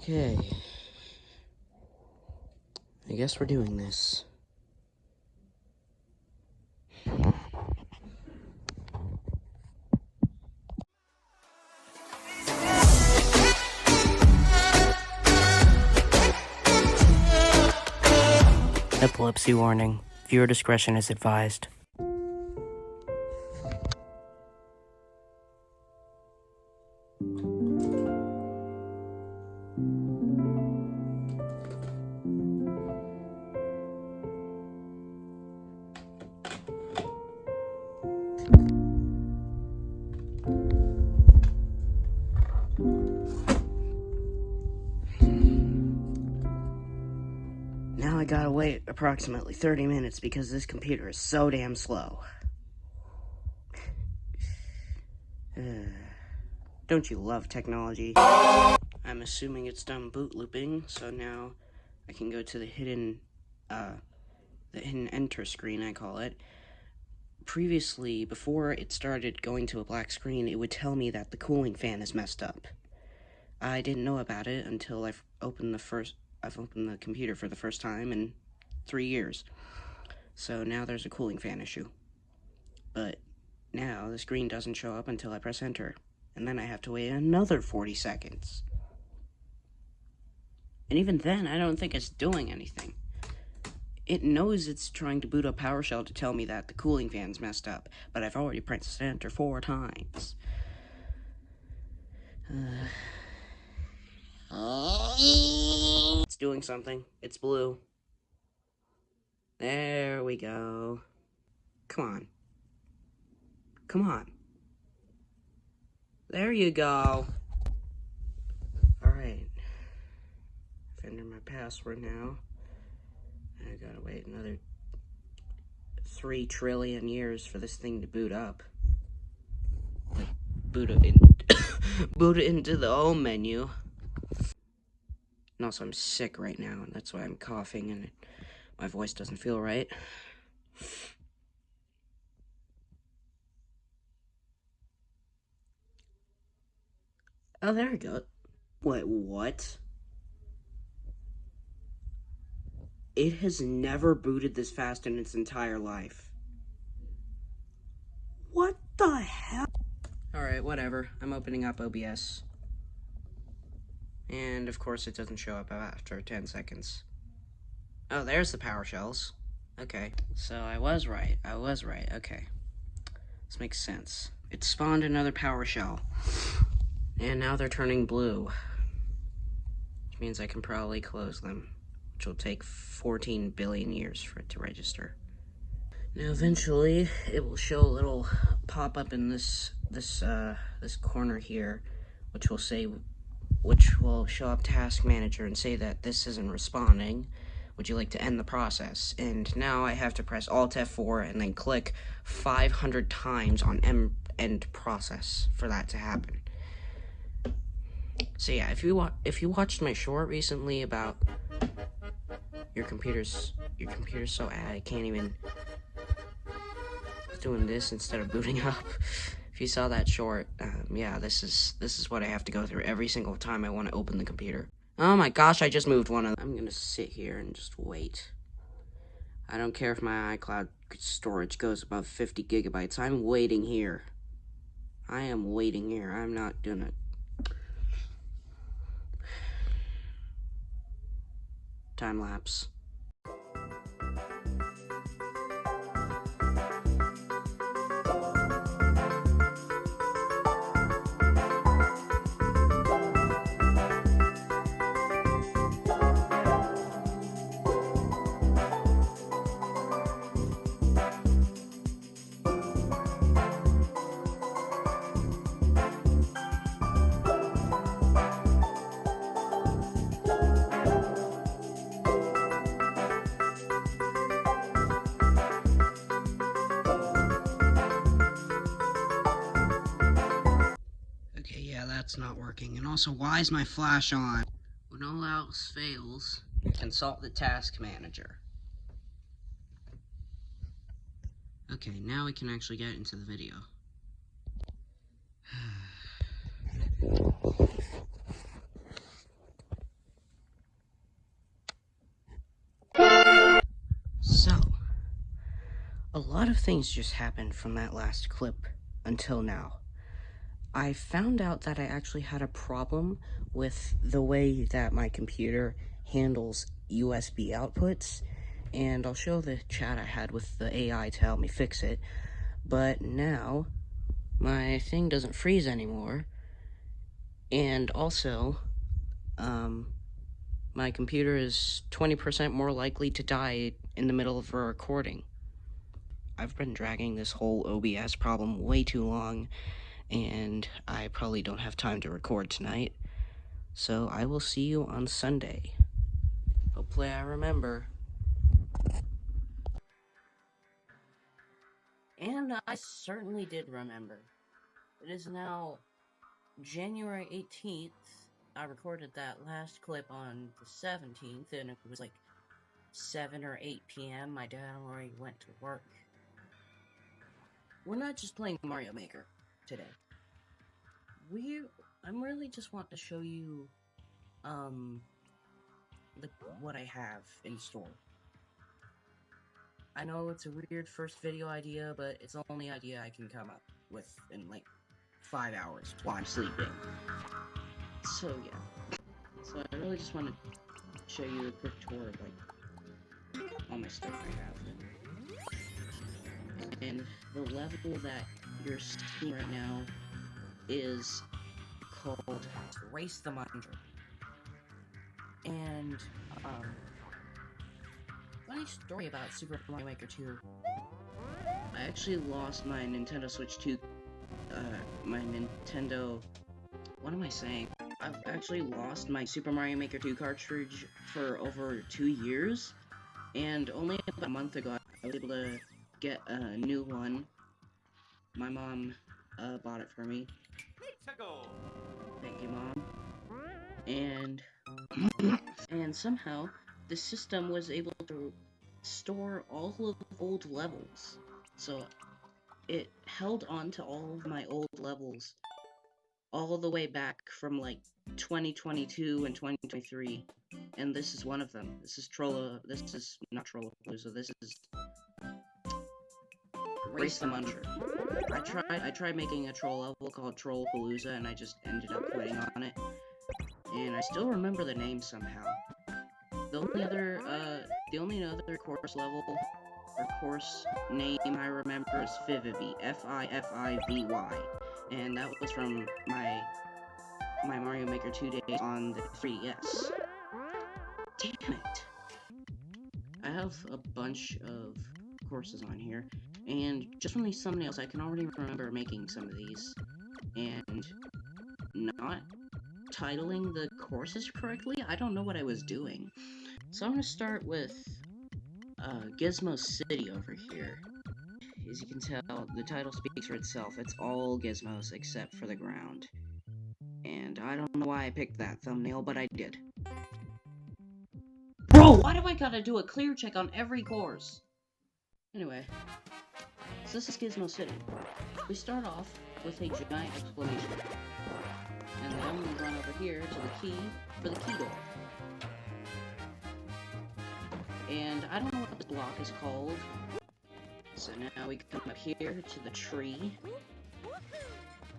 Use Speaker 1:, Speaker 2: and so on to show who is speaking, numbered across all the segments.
Speaker 1: Okay. I guess we're doing this.
Speaker 2: Epilepsy warning. Viewer discretion is advised.
Speaker 1: Now I gotta wait approximately 30 minutes because this computer is so damn slow. Don't you love technology? I'm assuming it's done boot looping, so now I can go to the hidden enter screen, I call it. Previously, before it started going to a black screen, it would tell me that the cooling fan is messed up. I didn't know about it until I've opened the computer for the first time in 3 years. So now there's a cooling fan issue. But now the screen doesn't show up until I press enter. And then I have to wait another 40 seconds. And even then, I don't think it's doing anything. It knows it's trying to boot up PowerShell to tell me that the cooling fan's messed up, but I've already pressed enter 4 times. It's doing something. It's blue. There we go. Come on. Come on. There you go. Alright. I've entered my password now. I gotta wait another 3 trillion years for this thing to boot up. Like, boot it into the home menu. And also, I'm sick right now, and that's why I'm coughing, and my voice doesn't feel right. Oh, there we go. Wait, what? It has never booted this fast in its entire life. What the hell? Alright, whatever. I'm opening up OBS. And, of course, it doesn't show up after 10 seconds. Oh, there's the PowerShells. Okay, so I was right. Okay. This makes sense. It spawned another PowerShell. And now they're turning blue. Which means I can probably close them. Which will take 14 billion years for it to register. Now eventually it will show a little pop-up in this corner here, which will show up Task Manager and say that this isn't responding. Would you like to end the process? And now I have to press Alt F4 and then click 500 times on end process for that to happen. So yeah, if you watched my short recently about your computer's so I can't even doing this instead of booting up. If you saw that short, yeah, this is what I have to go through every single time I want to open the computer. Oh my gosh, I just moved one of them. I'm gonna sit here and just wait. I don't care if my iCloud storage goes above 50 gigabytes. I'm waiting here. I am waiting here. I'm not doing it. Time lapse. Okay, yeah, that's not working. And also, why is my flash on? When all else fails, consult the Task Manager. Okay, now we can actually get into the video. A lot of things just happened from that last clip until now. I found out that I actually had a problem with the way that my computer handles USB outputs, and I'll show the chat I had with the AI to help me fix it. But now, my thing doesn't freeze anymore, and also, my computer is 20% more likely to die in the middle of a recording. I've been dragging this whole OBS problem way too long, and I probably don't have time to record tonight. So I will see you on Sunday. Hopefully I remember. And I certainly did remember. It is now January 18th. I recorded that last clip on the 17th, and it was like 7 or 8 p.m. My dad already went to work. We're not just playing Mario Maker today. I'm really just want to show you, what I have in store. I know it's a weird first video idea, but it's the only idea I can come up with in like 5 hours while I'm sleeping. So yeah. So I really just want to show you a quick tour of like all my stuff I have. And the level that you're seeing right now is called Race the Munder. And funny story about Super Mario Maker 2. I actually lost my Nintendo Switch 2, what am I saying? I've actually lost my Super Mario Maker 2 cartridge for over 2 years, and only about a month ago I was able to get a new one. My mom bought it for me. Thank you, Mom. And somehow the system was able to store all of the old levels. So it held on to all of my old levels all the way back from like 2022 and 2023, and this is one of them. This is not Trollapalooza, this is Race the Munder. I tried making a troll level called Trollapalooza, and I just ended up quitting on it. And I still remember the name somehow. The only other course level or course name I remember is Fivivy, Fivivy, and that was from my Mario Maker 2 days on the 3DS. Damn it! I have a bunch of courses on here, and just from these thumbnails, I can already remember making some of these, and not titling the courses correctly. I don't know what I was doing. So I'm gonna start with Gizmo City over here. As you can tell, the title speaks for itself. It's all gizmos except for the ground. And I don't know why I picked that thumbnail, but I did. Bro, why do I gotta do a clear check on every course? Anyway, so this is Gizmo City. We start off with a giant explanation. And then we run over here to the key for the key door. And I don't know what this block is called. So now we come up here to the tree.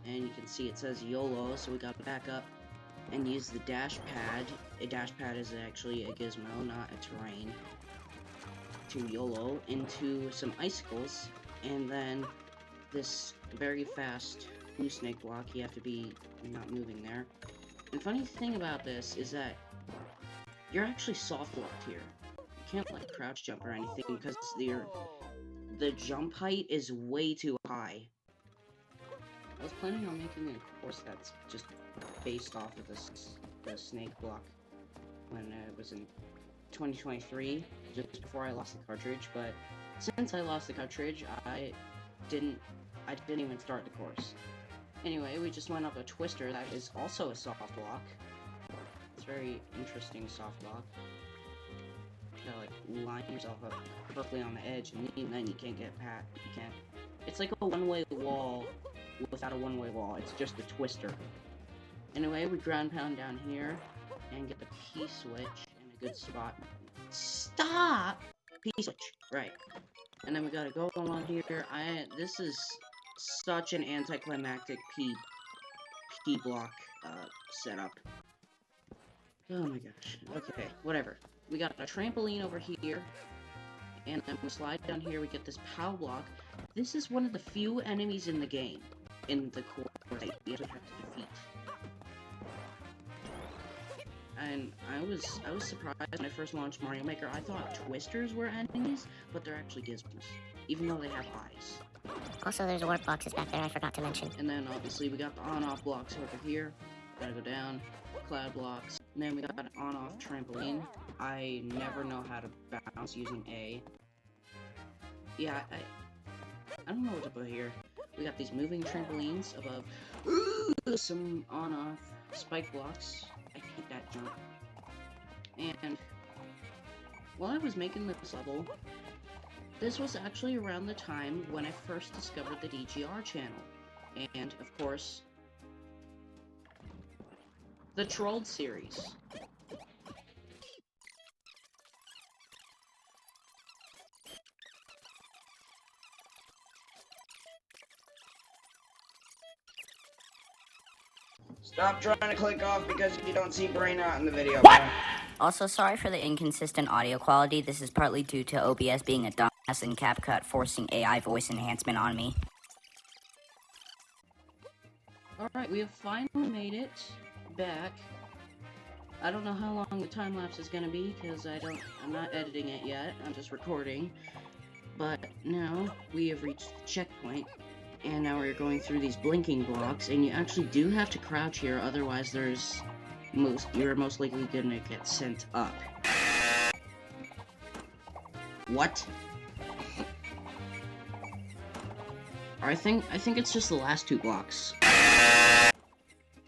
Speaker 1: And you can see it says YOLO, so we gotta back up and use the dash pad. A dash pad is actually a gizmo, not a terrain. To YOLO into some icicles, and then this very fast blue snake block, you have to be not moving there. And funny thing about this is that you're actually soft locked here. You can't like crouch jump or anything because the jump height is way too high. I was planning on making a course that's just based off of the snake block when it was in 2023, just before I lost the cartridge, but since I lost the cartridge, I didn't even start the course. Anyway, we just went up a twister that is also a soft block. It's very interesting soft block. You gotta like line yourself up perfectly on the edge, and then you can't get past. You can't. It's like a one-way wall without a one-way wall. It's just a twister. Anyway, we ground pound down here and get the P-switch in a good spot. Stop! P-switch. Right. And then we gotta go along here. This is such an anticlimactic P block setup. Oh my gosh. Okay, whatever. We got a trampoline over here, and then we slide down here. We get this POW block. This is one of the few enemies in the game, in the core that you actually have to defeat. And I was surprised when I first launched Mario Maker. I thought twisters were enemies, but they're actually gizmos, even though they have eyes.
Speaker 3: Also, there's warp boxes back there I forgot to mention.
Speaker 1: And then obviously we got the on-off blocks over here. Gotta go down. Cloud blocks. And then we got an on-off trampoline. I never know how to bounce using A. Yeah, I don't know what to put here. We got these moving trampolines above. Some on-off spike blocks. I hate that jump. And while I was making this level, this was actually around the time when I first discovered the DGR channel. And, of course, the Trolled series. Stop trying to click off because you don't see brain rot in the video. What?
Speaker 3: Also, sorry for the inconsistent audio quality. This is partly due to OBS being a dumbass and CapCut forcing AI voice enhancement on me.
Speaker 1: Alright, we have finally made it back. I don't know how long the time lapse is gonna be because I'm not editing it yet. I'm just recording. But now we have reached the checkpoint, and now we're going through these blinking blocks, and you actually do have to crouch here, otherwise you're most likely gonna get sent up. What? I think it's just the last two blocks.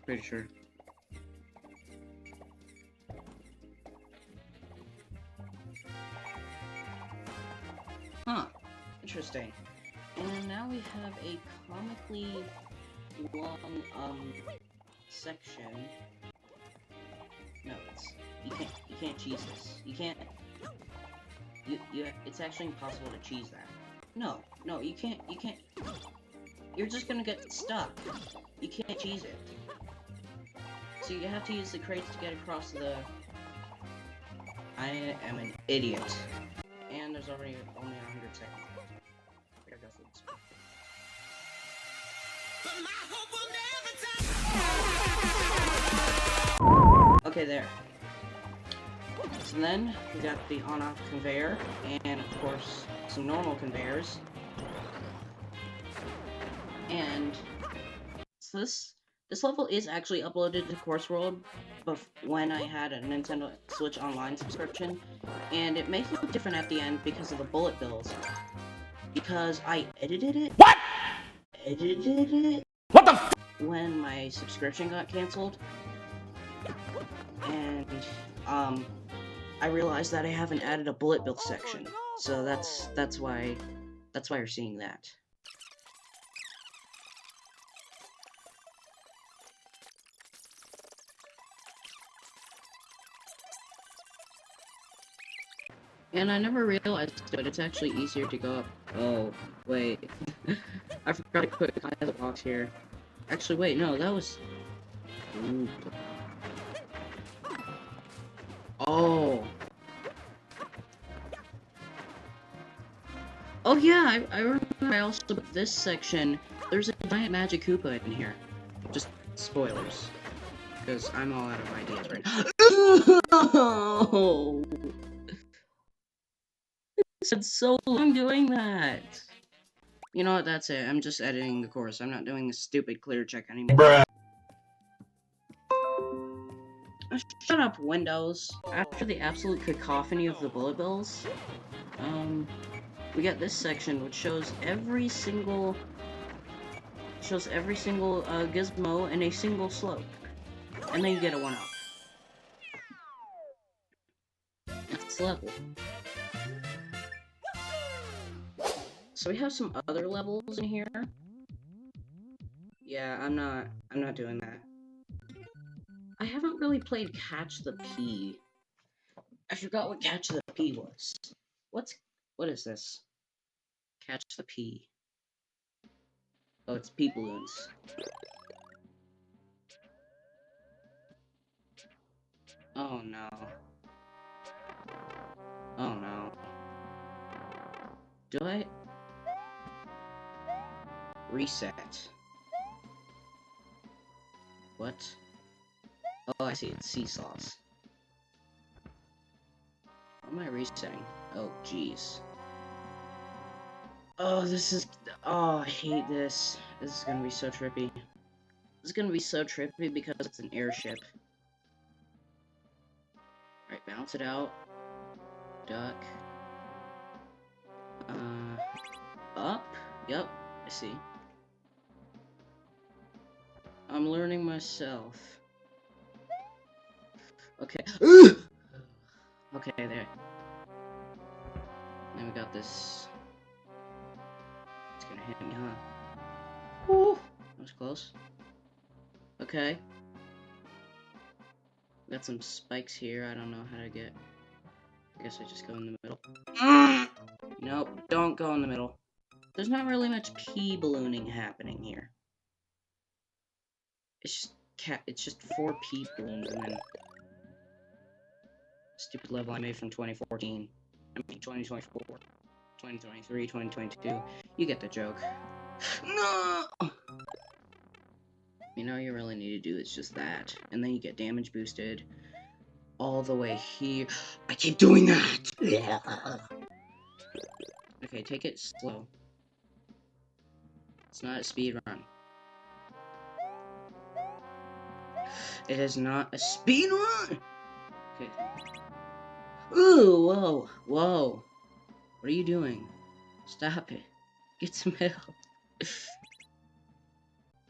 Speaker 1: Pretty sure. Huh. Interesting. And now we have a comically long, section. No, you can't cheese this. You can't, it's actually impossible to cheese that. No, you can't, you're just gonna get stuck. You can't cheese it. So you have to use the crates to get across the... I am an idiot. And there's already only 100 seconds left. I gotta go through this. Okay, there. So then, we got the on-off conveyor, and of course, some normal conveyors. And so this level is actually uploaded to Course World when I had a Nintendo Switch Online subscription, and it may look different at the end because of the bullet bills. Because I edited it. What? Edited it. What the f? When my subscription got canceled, and I realized that I haven't added a bullet bill section, so that's why you're seeing that. And I never realized, but it's actually easier to go up. Oh, wait. I forgot to put the box here. Actually, wait, no, that was... Ooh. Oh. Oh yeah, I remember I also put this section. There's a giant Magic Koopa in here. Just spoilers. Because I'm all out of ideas right now. Oh. Spent so long doing that. You know what, that's it. I'm just editing the course. I'm not doing this stupid clear check anymore. Bruh. Shut up, Windows. After the absolute cacophony of the bullet bills, we got this section which shows every single gizmo in a single slope. And then you get a 1-up. That's the level. So we have some other levels in here. Yeah, I'm not doing that. I haven't really played Catch the Pea. I forgot what Catch the Pea was. What is this? Catch the pea. Oh, it's pea balloons. Oh no. Oh no. Do I? Reset. What? Oh, I see. It's seesaws. What am I resetting? Oh, jeez. Oh, this is... Oh, I hate this. This is gonna be so trippy. This is gonna be so trippy because it's an airship. Alright, bounce it out. Duck. Up? Yep, I see. I'm learning myself. Okay. Okay, there. Then we got this. It's gonna hit me, huh? Woo! That was close. Okay. Got some spikes here. I don't know how to get. I guess I just go in the middle. Nope, don't go in the middle. There's not really much pea ballooning happening here. It's just 4 pea balloons and then stupid level I made from 2014. I mean 2024, 2023, 2022. You get the joke. No! You know, you really need to do is just that. And then you get damage boosted all the way here. I keep doing that! Okay, take it slow. It's not a speed run. It is not a speed run! Okay. Ooh, whoa, whoa. What are you doing? Stop it. Get some help.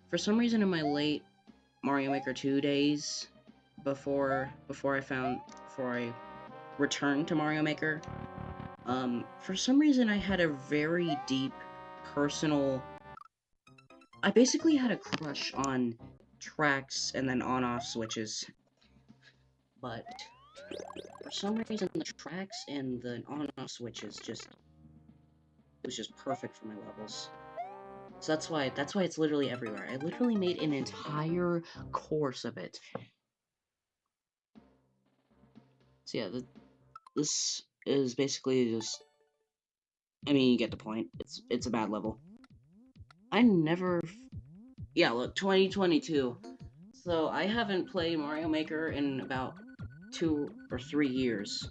Speaker 1: For some reason in my late Mario Maker 2 days, before I returned to Mario Maker, for some reason I had a very deep personal... I basically had a crush on tracks and then on-off switches. But for some reason the tracks and the on-off switches it was just perfect for my levels. So that's why it's literally everywhere. I literally made an entire course of it. So yeah, this is basically just... I mean, you get the point. It's a bad level. I never... Yeah, look, 2022. So I haven't played Mario Maker in about 2 or 3 years.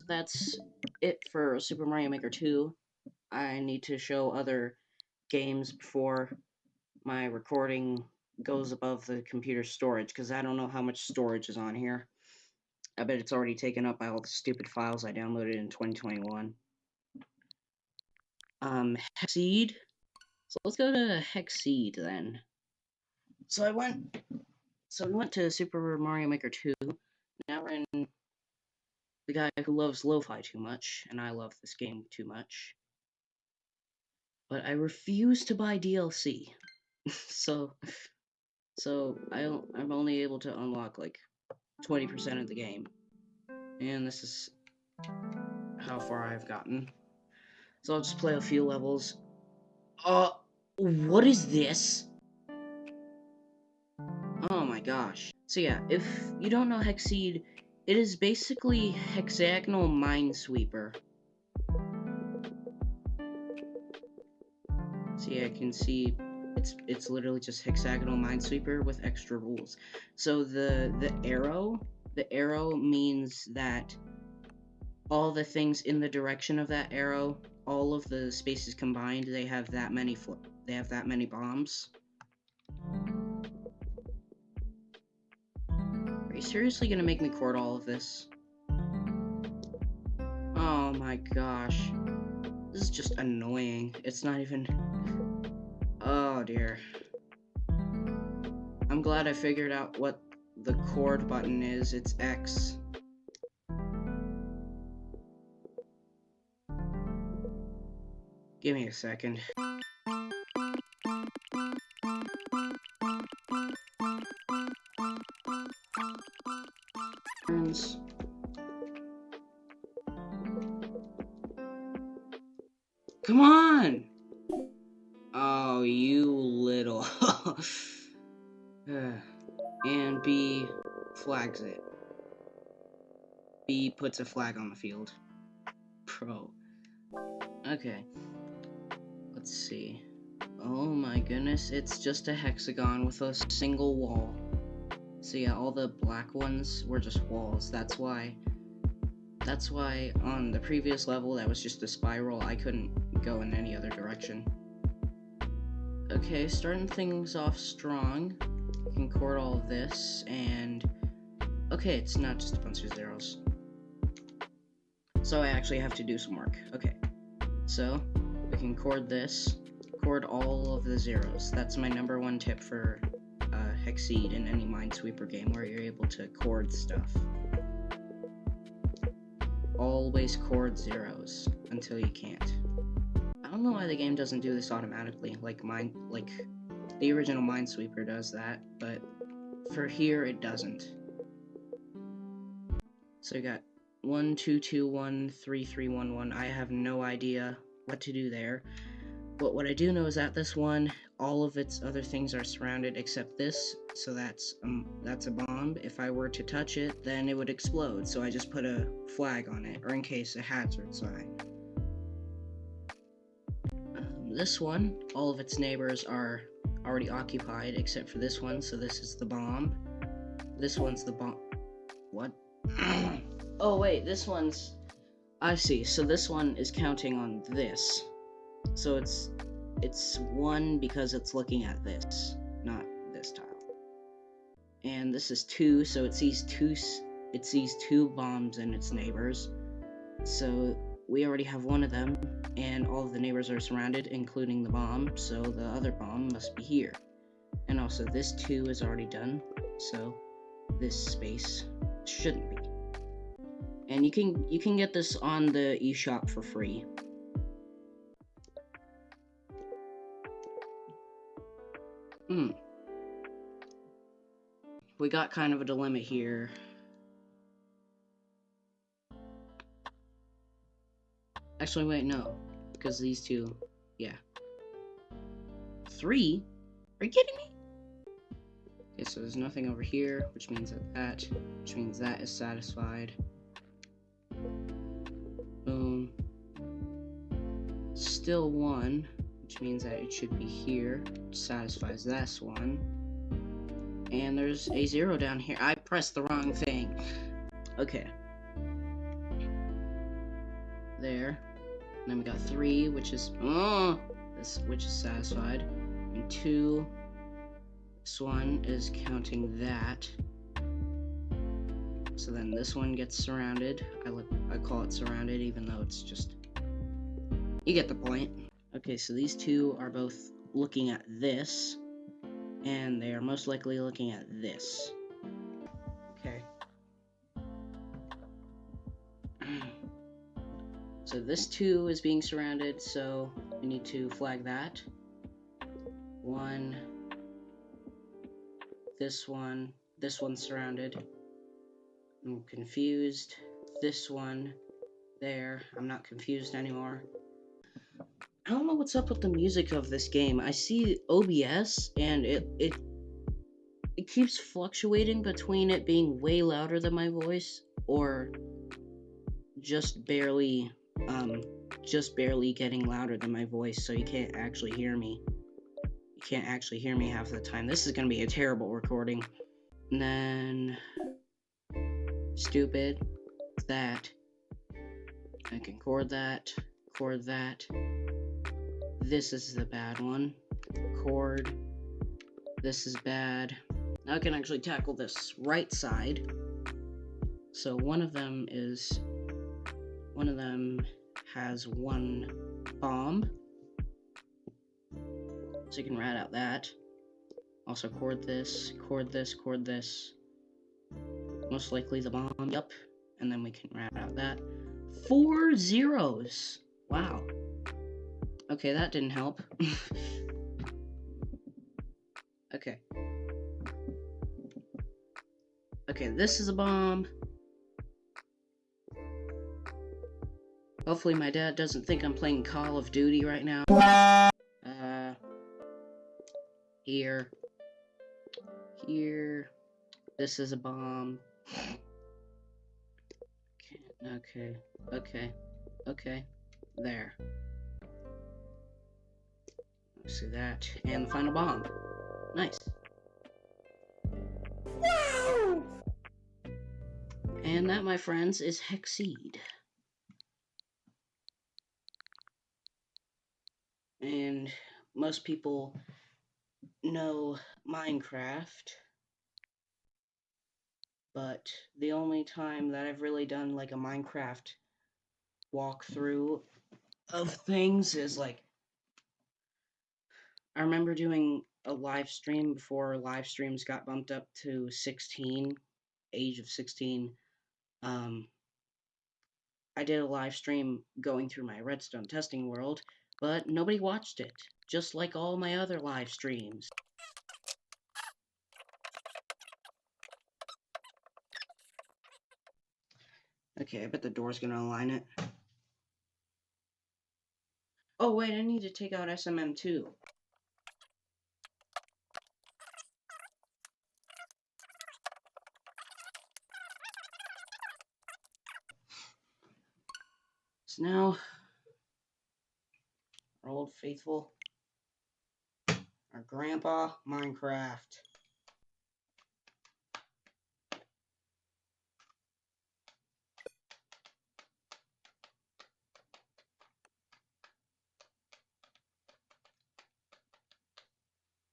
Speaker 1: That's it for Super Mario Maker 2. I need to show other games before my recording goes above the computer storage, because I don't know how much storage is on here. I bet it's already taken up by all the stupid files I downloaded in 2021. Hexseed. So let's go to Hexseed then. So we went to Super Mario Maker 2. Now we're in The Guy Who Loves Lo-Fi Too Much, and I love this game too much. But I refuse to buy DLC. so I'm only able to unlock like 20% of the game. And this is how far I've gotten. So I'll just play a few levels. What is this? Oh my gosh. So yeah, if you don't know Hexseed, it is basically Hexagonal Minesweeper. So yeah, I can see it's literally just Hexagonal Minesweeper with extra rules. So the arrow means that all the things in the direction of that arrow, all of the spaces combined, they have that many bombs. Are you seriously gonna make me record all of this? Oh my gosh. This is just annoying. It's not even... Oh dear. I'm glad I figured out what the chord button is. It's X. Give me a second. Come on! Oh, you little... And B flags it. B puts a flag on the field. Bro. Okay. Let's see. Oh my goodness, it's just a hexagon with a single wall. So yeah, all the black ones were just walls. That's why on the previous level that was just a spiral. I couldn't go in any other direction. Okay, starting things off strong. You can chord all of this, and okay, it's not just a bunch of zeros. So I actually have to do some work. Okay, so we can chord this, chord all of the zeros. That's my #1 tip for Hexseed in any Minesweeper game where you're able to chord stuff. Always chord zeros until you can't. I don't know why the game doesn't do this automatically, like the original Minesweeper does that, but for here it doesn't. So you got 1 2 2 1 3 3 1 1. I have no idea what to do there, but what I do know is that this one, all of its other things are surrounded except this, so that's a bomb. If I were to touch it, then it would explode, so I just put a flag on it, or in case a hazard sign. This one, all of its neighbors are already occupied except for this one, so this is the bomb. This one's the bomb. What? Oh wait, this one's... I see, so this one is counting on this. So it's 1 because it's looking at this, not this tile. And this is 2, so it sees two bombs in its neighbors. So we already have one of them, and all of the neighbors are surrounded, including the bomb, so the other bomb must be here. And also this 2 is already done, so this space shouldn't be. And you can get this on the eShop for free. We got kind of a dilemma here. Actually, wait, no. Because these two, yeah. 3? Are you kidding me? Okay, so there's nothing over here, which means which means that is satisfied. Boom. Still 1, which means that it should be here, which satisfies this one. And there's a 0 down here. I pressed the wrong thing. Okay. There. And then we got 3, which is which is satisfied. And 2. This one is counting that. So then this one gets surrounded. I call it surrounded, even though it's just... You get the point. Okay, so these two are both looking at this, and they are most likely looking at this. Okay. So this 2 is being surrounded, so we need to flag that. 1. This one's surrounded. I'm confused. This one, there. I'm not confused anymore. I don't know what's up with the music of this game. I see OBS, and it keeps fluctuating between it being way louder than my voice, or just barely getting louder than my voice, so you can't actually hear me. You can't actually hear me half the time. This is gonna be a terrible recording. And then... Stupid. That. I can chord that. Chord that. This is the bad one. Chord. This is bad. Now I can actually tackle this right side. So one of them has 1 bomb. So you can rat out that. Also chord this, chord this, chord this. Most likely the bomb, yup. And then we can rat out that. 4 zeros! Wow. Okay, that didn't help. Okay. Okay, this is a bomb. Hopefully my dad doesn't think I'm playing Call of Duty right now. Here. Here. This is a bomb. Okay. There. See that. And the final bomb. Nice. And that, my friends, is Hexseed. And most people know Minecraft, but the only time that I've really done like a Minecraft walkthrough of things is like, I remember doing a live stream before live streams got bumped up to 16, age of 16. I did a live stream going through my redstone testing world, but nobody watched it, just like all my other live streams. Okay, I bet the door's gonna align it. Oh wait, I need to take out SMM too. So now, our old faithful, our grandpa Minecraft.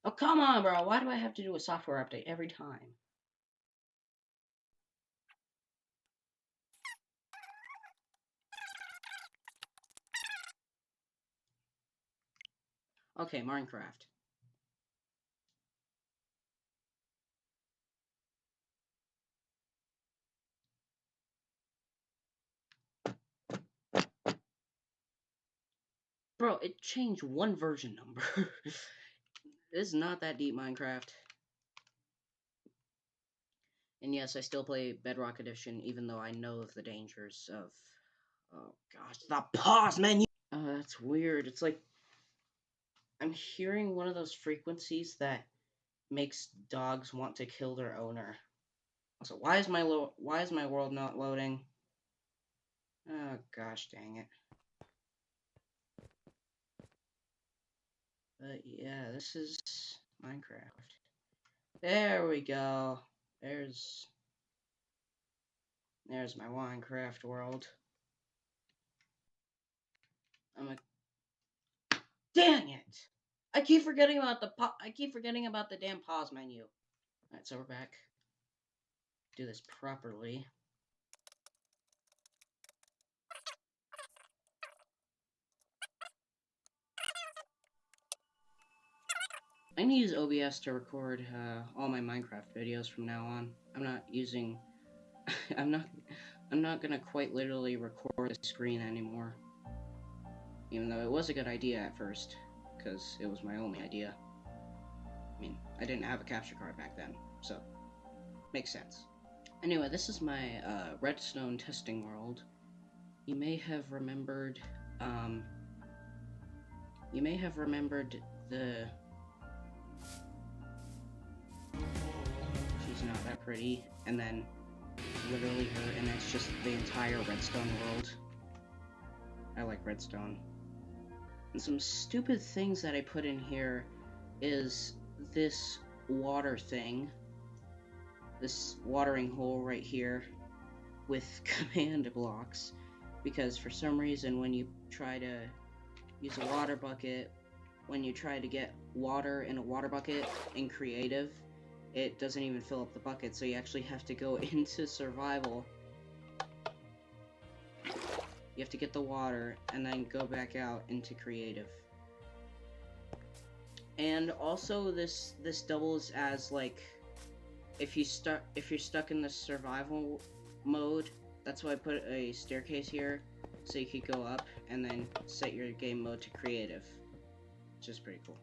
Speaker 1: Oh, come on, bro. Why do I have to do a software update every time? Okay, Minecraft. Bro, it changed one version number. This is not that deep, Minecraft. And yes, I still play Bedrock Edition, even though I know of the dangers of... Oh gosh, the pause menu! That's weird. It's like... I'm hearing one of those frequencies that makes dogs want to kill their owner. Also, why is my world not loading? Oh gosh, dang it. But yeah, this is Minecraft. There we go. There's my Minecraft world. Dang it! I keep forgetting about the damn pause menu. Alright, so we're back. Do this properly. I'm gonna use OBS to record all my Minecraft videos from now on. I'm not using... I'm not gonna quite literally record the screen anymore. Even though it was a good idea at first, because it was my only idea. I mean, I didn't have a capture card back then, so makes sense. Anyway, this is my redstone testing world. You may have remembered the... She's not that pretty, and then literally her, and it's just the entire redstone world. I like redstone. And some stupid things that I put in here is this water thing. This watering hole right here with command blocks. Because for some reason when you try to use a water bucket, when you try to get water in a water bucket in creative, it doesn't even fill up the bucket, so you actually have to go into survival. You have to get the water and then go back out into creative. And also this doubles as like if you're stuck in the survival mode, that's why I put a staircase here so you could go up and then set your game mode to creative, which is pretty cool.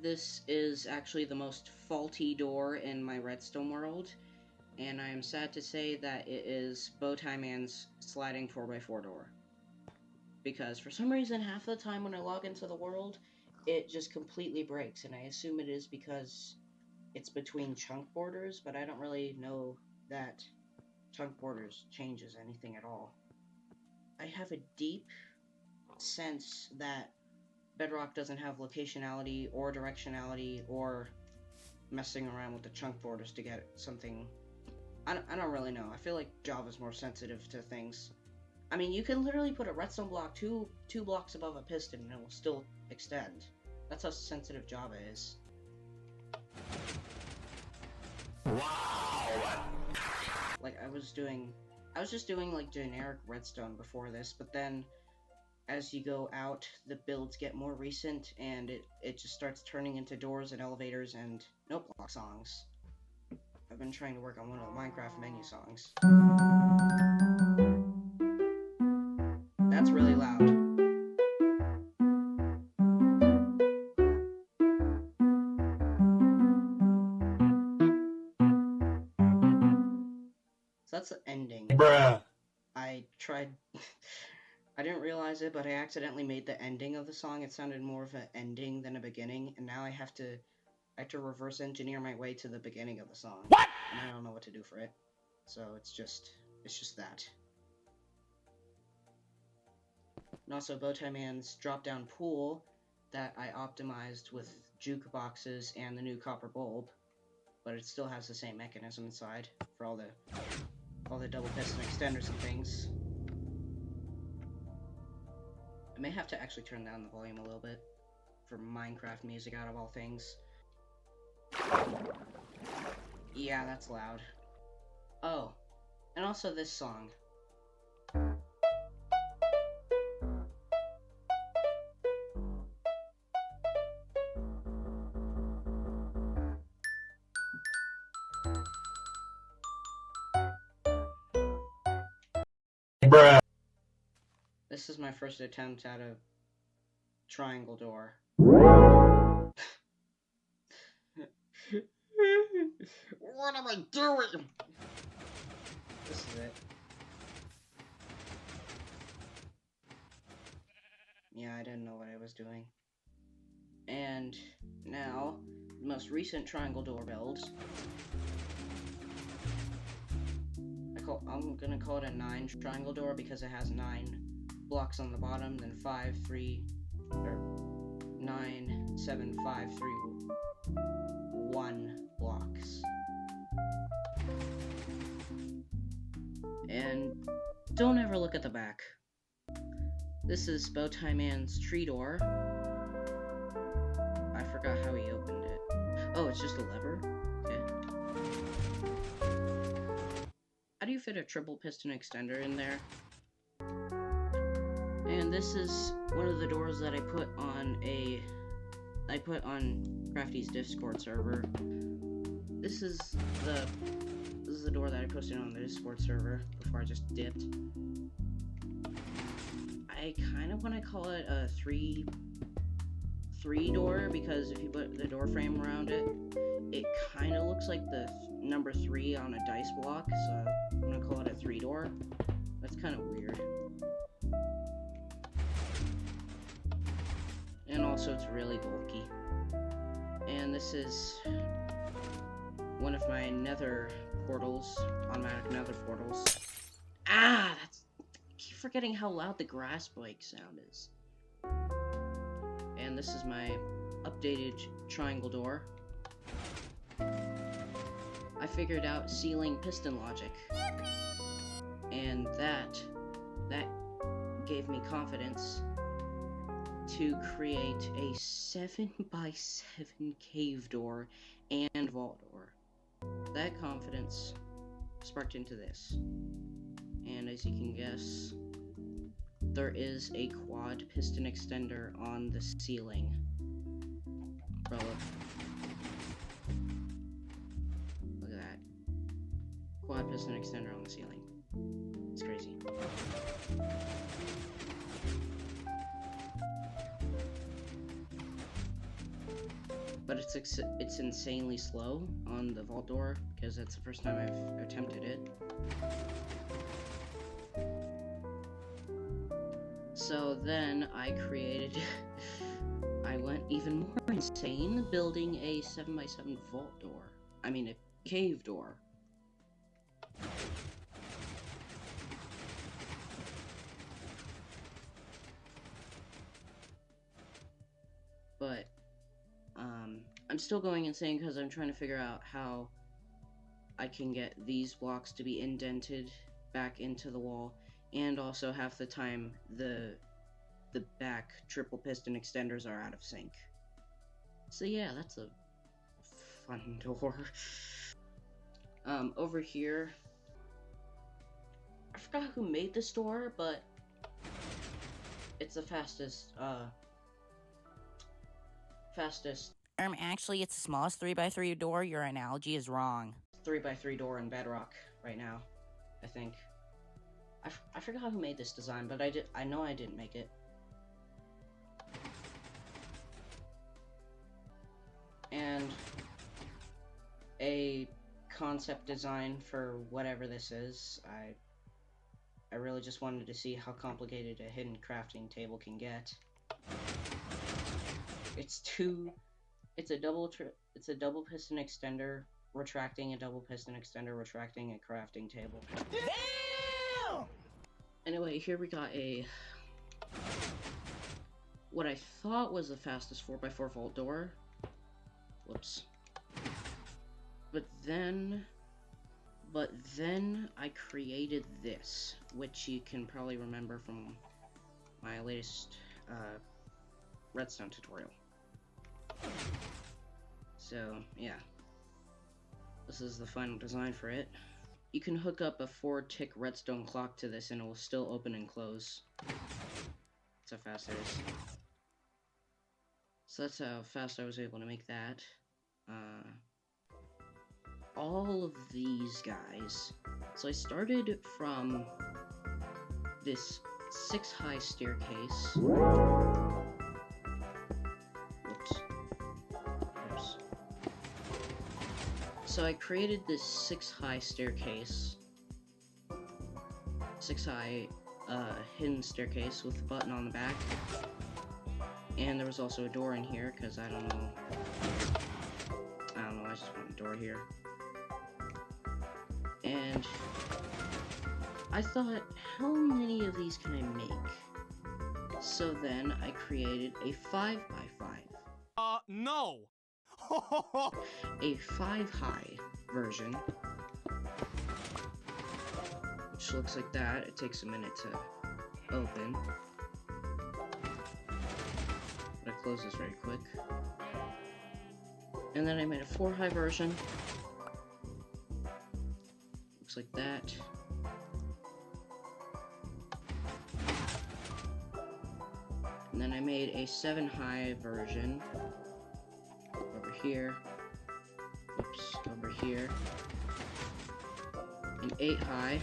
Speaker 1: This is actually the most faulty door in my redstone world, and I am sad to say that it is Bowtie Man's sliding 4x4 door. because for some reason half the time when I log into the world, it just completely breaks, and I assume it is because it's between chunk borders, but I don't really know that chunk borders changes anything at all. I have a deep sense that Bedrock doesn't have locationality or directionality or messing around with the chunk borders to get something. I don't really know. I feel like Java's more sensitive to things. I mean, you can literally put a redstone block two blocks above a piston and it will still extend. That's how sensitive Java is. Wow! Like, I was just doing like generic redstone before this, but then as you go out, the builds get more recent and it just starts turning into doors and elevators and note block songs. I've been trying to work on one of the Minecraft menu songs. That's really loud. So that's the ending.
Speaker 4: Bruh.
Speaker 1: I tried... I didn't realize it, but I accidentally made the ending of the song. It sounded more of an ending than a beginning, and now I have to reverse engineer my way to the beginning of the song.
Speaker 4: What?
Speaker 1: And I don't know what to do for it. So it's just that. And also Bowtie Man's drop-down pool that I optimized with jukeboxes and the new copper bulb, but it still has the same mechanism inside for all the double piston extenders and things. I may have to actually turn down the volume a little bit for Minecraft music out of all things. Yeah, that's loud. Oh, and also this song.
Speaker 4: Bruh.
Speaker 1: This is my first attempt at a triangle door. What am I doing? This is it. Yeah, I didn't know what I was doing. And now, the most recent triangle door builds. I'm gonna call it a 9 triangle door because it has 9 blocks on the bottom, then 5, 3, or 9, 7, 5, 3, 1 blocks. And don't ever look at the back. This is Bowtie Man's tree door. I forgot how he opened it. Oh, it's just a lever? Okay. How do you fit a triple piston extender in there? And this is one of the doors that I put on Crafty's Discord server. This is the door that I posted on the Discord server before I just dipped. I kind of want to call it a 3 door because if you put the door frame around it, it kind of looks like the number 3 on a dice block, so I'm gonna call it a 3 door. That's kind of weird. And also it's really bulky. And this is one of my nether portals, automatic nether portals. Ah, I keep forgetting how loud the grass bike sound is. And this is my updated triangle door. I figured out sealing piston logic. And that gave me confidence to create a 7x7 cave door and vault door. That confidence sparked into this. And as you can guess, there is a quad piston extender on the ceiling. Bro, look at that. Quad piston extender on the ceiling. It's crazy. But it's insanely slow on the vault door because that's the first time I've attempted it. So then I created... I went even more insane, building a 7x7 vault door. I mean, a cave door. But, I'm still going insane because I'm trying to figure out how I can get these blocks to be indented back into the wall, and also half the time the back triple piston extenders are out of sync. So yeah, that's a fun door. Over here, I forgot who made this door, but it's the fastest.
Speaker 2: Actually, it's the smallest 3x3 door. Your analogy is wrong.
Speaker 1: 3x3 door in Bedrock right now, I think. I forgot who made this design, but I know I didn't make it. And a concept design for whatever this is. I really just wanted to see how complicated a hidden crafting table can get. It's a double piston extender retracting a double piston extender retracting a crafting table. Damn! Anyway, here we got what I thought was the fastest 4x4 vault door. Whoops. But then I created this, which you can probably remember from my latest redstone tutorial. So, yeah. This is the final design for it. You can hook up a 4-tick redstone clock to this and it will still open and close. That's how fast it is. So that's how fast I was able to make that. All of these guys. So I started from this 6-high staircase. Oops. So I created this 6-high staircase. 6-high hidden staircase with a button on the back. And there was also a door in here, because I don't know, I just want a door here. And I thought, how many of these can I make? So then I created a 5x5.
Speaker 4: No!
Speaker 1: A 5-high version, which looks like that. It takes a minute to open. But it closes very quick. And then I made a 4-high version. Looks like that. And then I made a 7-high version. Over here. Oops, over here. An 8-high.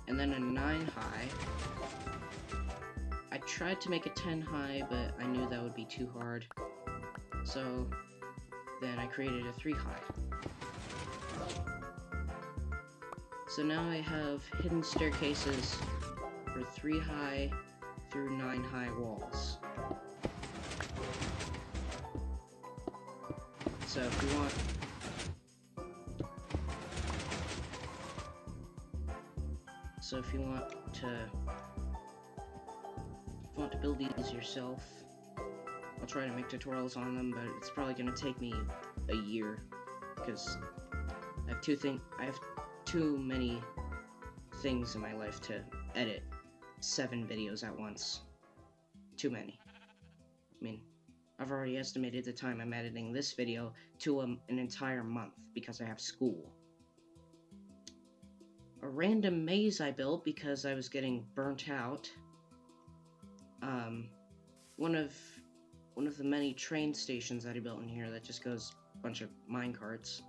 Speaker 1: And then a 9-high. I tried to make a 10-high, but I knew that would be too hard. So then I created a 3-high. So now I have hidden staircases for 3-high through 9-high walls. So if you want to build these yourself, I'll try to make tutorials on them, but it's probably going to take me a year because I have too many things in my life to edit 7 videos at once. Too many. I mean, I've already estimated the time I'm editing this video to an entire month because I have school. A random maze I built because I was getting burnt out. One of the many train stations that I built in here that just goes a bunch of minecarts.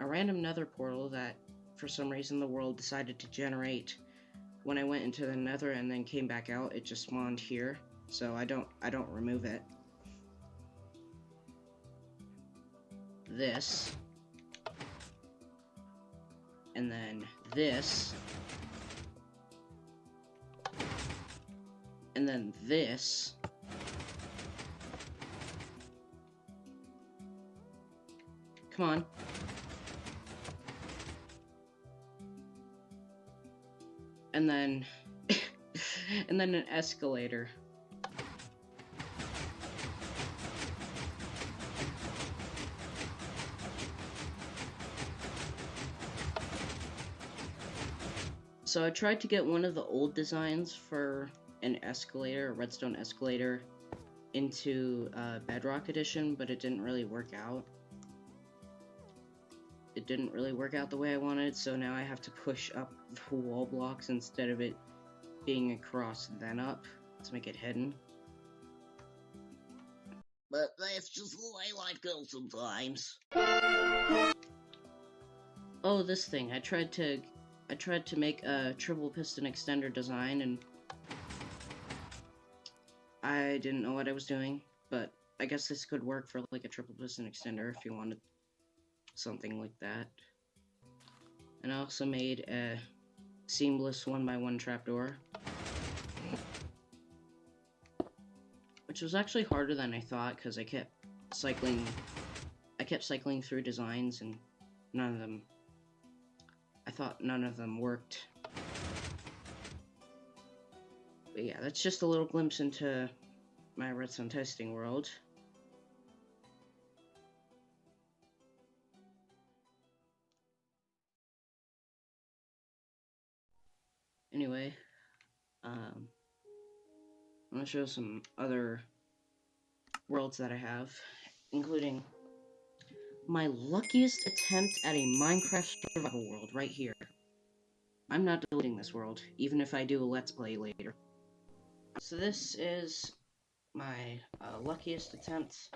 Speaker 1: A random nether portal that, for some reason, the world decided to generate when I went into the nether and then came back out. It just spawned here, so I don't remove it. This. And then this. and then this. Come on. And then, and then an escalator. So I tried to get one of the old designs for an escalator, a redstone escalator, into Bedrock Edition, but it didn't really work out. It didn't really work out the way I wanted, so now I have to push up the wall blocks instead of it being across then up to make it hidden.
Speaker 4: But that's just the way life goes sometimes.
Speaker 1: Oh, this thing. I tried to make a triple piston extender design, and I didn't know what I was doing, but I guess this could work for like a triple piston extender if you wanted something like that. And I also made a seamless 1x1 trapdoor, which was actually harder than I thought because I kept cycling through designs and I thought none of them worked. But yeah, that's just a little glimpse into my redstone testing world. Anyway, I'm gonna show some other worlds that I have, including my luckiest attempt at a Minecraft survival world right here. I'm not deleting this world, even if I do a Let's Play later. So this is my luckiest attempt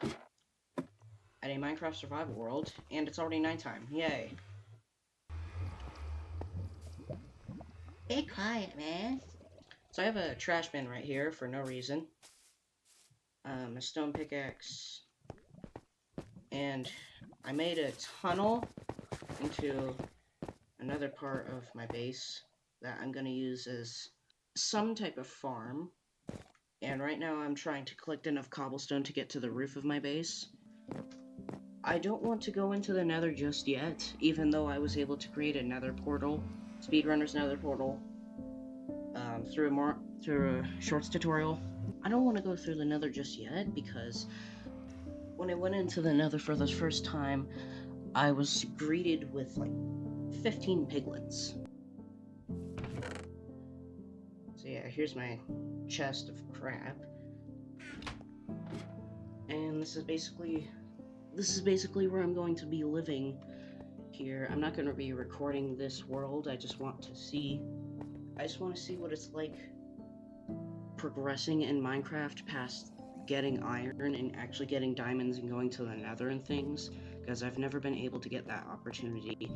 Speaker 1: at a Minecraft survival world, and it's already nighttime. Yay.
Speaker 4: Be quiet, man.
Speaker 1: So I have a trash bin right here for no reason. A stone pickaxe. And I made a tunnel into another part of my base that I'm going to use as some type of farm. And right now I'm trying to collect enough cobblestone to get to the roof of my base. I don't want to go into the nether just yet, even though I was able to create a nether portal, speedrunner's nether portal, through a shorts tutorial. I don't want to go through the nether just yet, because when I went into the nether for the first time, I was greeted with like 15 piglins. So yeah, here's my chest of crap. And this is basically where I'm going to be living here. I'm not going to be recording this world. I just want to see what it's like progressing in Minecraft past getting iron and actually getting diamonds and going to the nether and things, because I've never been able to get that opportunity,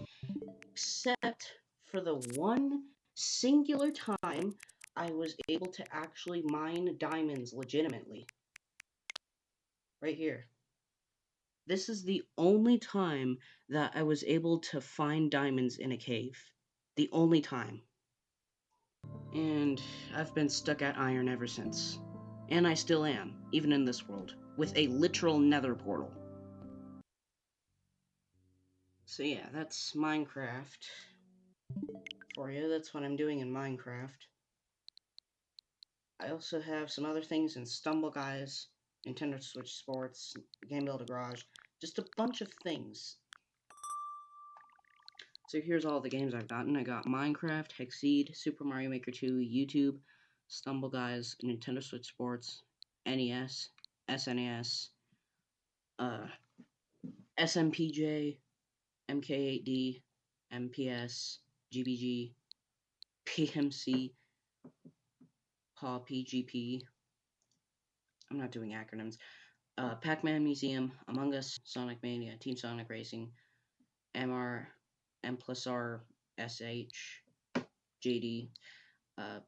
Speaker 1: except for the one singular time I was able to actually mine diamonds legitimately. Right here. This is the only time that I was able to find diamonds in a cave. The only time. And I've been stuck at iron ever since. And I still am, even in this world, with a literal nether portal. So yeah, that's Minecraft for you. That's what I'm doing in Minecraft. I also have some other things in Stumble Guys, Nintendo Switch Sports, Game Builder Garage, just a bunch of things. So here's all the games I've gotten. I got Minecraft, Hexseed, Super Mario Maker 2, YouTube, Stumble Guys, Nintendo Switch Sports, NES, SNES, SMPJ, MK8D, MPS, GBG, PMC, PAW PGP. I'm not doing acronyms. Pac-Man Museum, Among Us, Sonic Mania, Team Sonic Racing, MR, M+R, SH, JD, PA,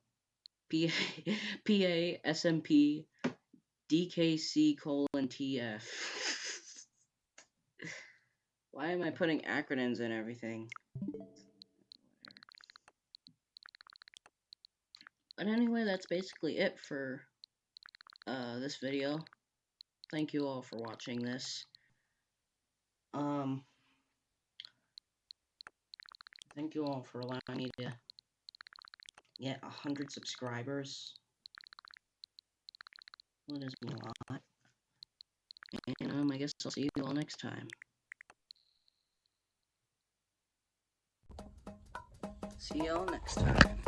Speaker 1: PA, SMP, DKC:TF. Why am I putting acronyms in everything? But anyway, that's basically it for this video. Thank you all for watching this. Thank you all for allowing me to get 100 subscribers. Well, it is a lot. And I guess I'll see you all next time. See y'all next time.